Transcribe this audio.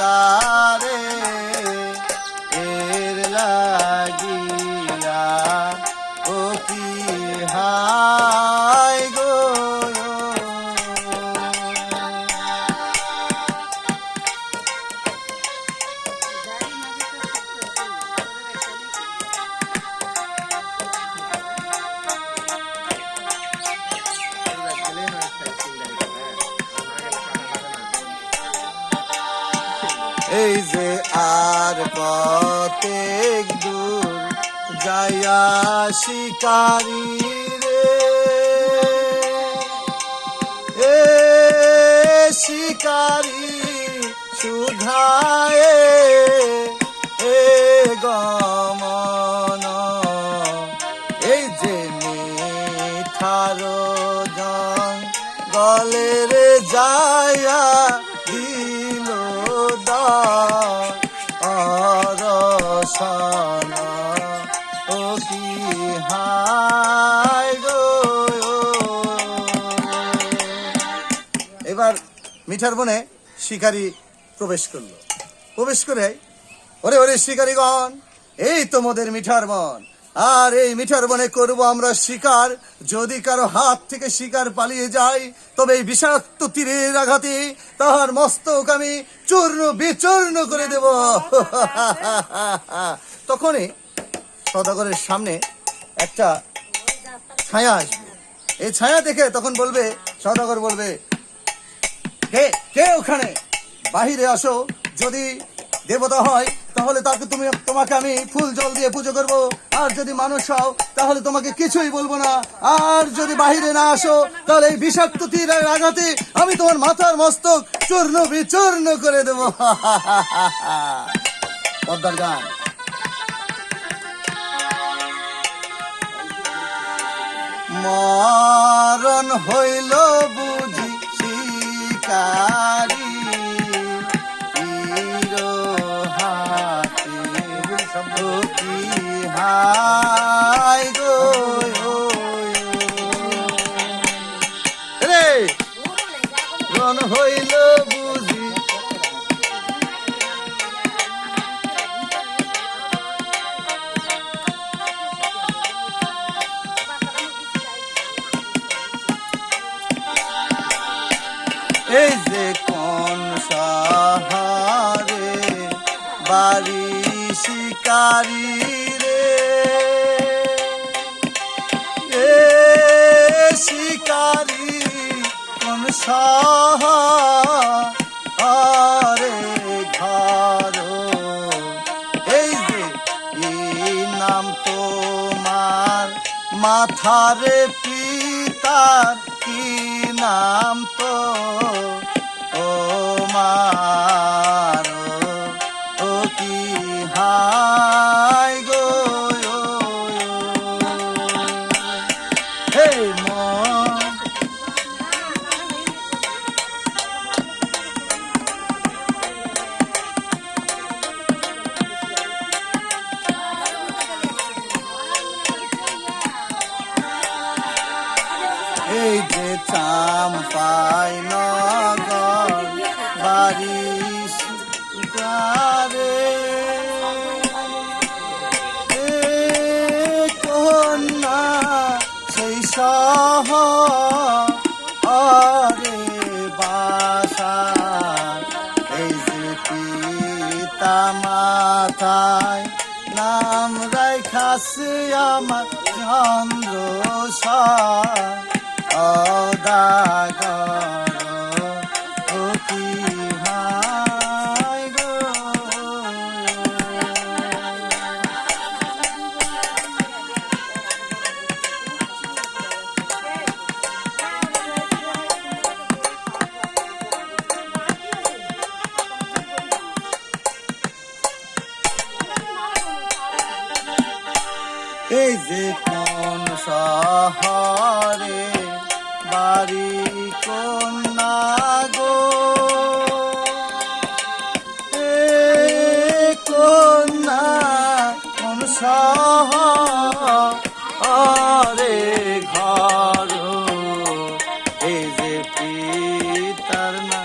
তারে এর লাগিয়া ও কি হায় গো এই যে আর কতেক দূর যাইয়া শিকারি রে এ শিকারি সুধায় এ গমন এই যে মিঠার জঙ্গলের যাইয়া দিল অরসনা ও কি হায় গো এবার মিঠার বনে শিকারী প্রবেশ করলো। প্রবেশ করে ওরে ওরে শিকারীগণ, এই তোমাদের মিঠার বন, আর এই মিঠার বনে করব আমরা শিকার। যদি কারো হাত থেকে শিকার পালিয়ে যায় তবে এই বিষাক্ত তীরের আঘাতে তাহার মস্তক আমি চূর্ণ বিচূর্ণ করে দেব। তখনই সওদাগরের সামনে একটা ছায়া আসবে। এই ছায়া দেখে তখন বলবে, সওদাগর বলবে, কে কে ওখানে, বাহিরে আসো। যদি দেবতা হয় তাহলে তাকে তোমাকে আমি ফুল জল দিয়ে পুজো করব, আর যদি মানুষ হও তাহলে তোমাকে কিছুই বলবো না। আর যদি বাহিরে না আসো তাহলে এই বিষাক্ত তীরের আঘাতে আমি তোমার মাথার মস্তক চূর্ণ বিচূর্ণ করে দেব। পদ্মার গান। মরণ হইল বুঝি শিকারি কি হায় গো রে রণ হইল বুঝি এই যে কোন শহরে বাড়ি শিকারি রে এ শিকারি কোন শহরে ঘর, এই যে নাম তোমার মাথারে পিতার কি নাম তো ও মার ও কি হায় গো হে মন। এই যে চাম্পাই নগর বাড়ি শিকারে কন্যা সেই শহরে বাসা, এই যে পিতা মাতায় নাম রাইখাছে আমার চন্দ্র সওদাগর ও কি হায় গো। এই যে কোন শহরে বাড়ি কন্যা গো এ কন্যা কোন শহরে ঘর, এই যে পিতার না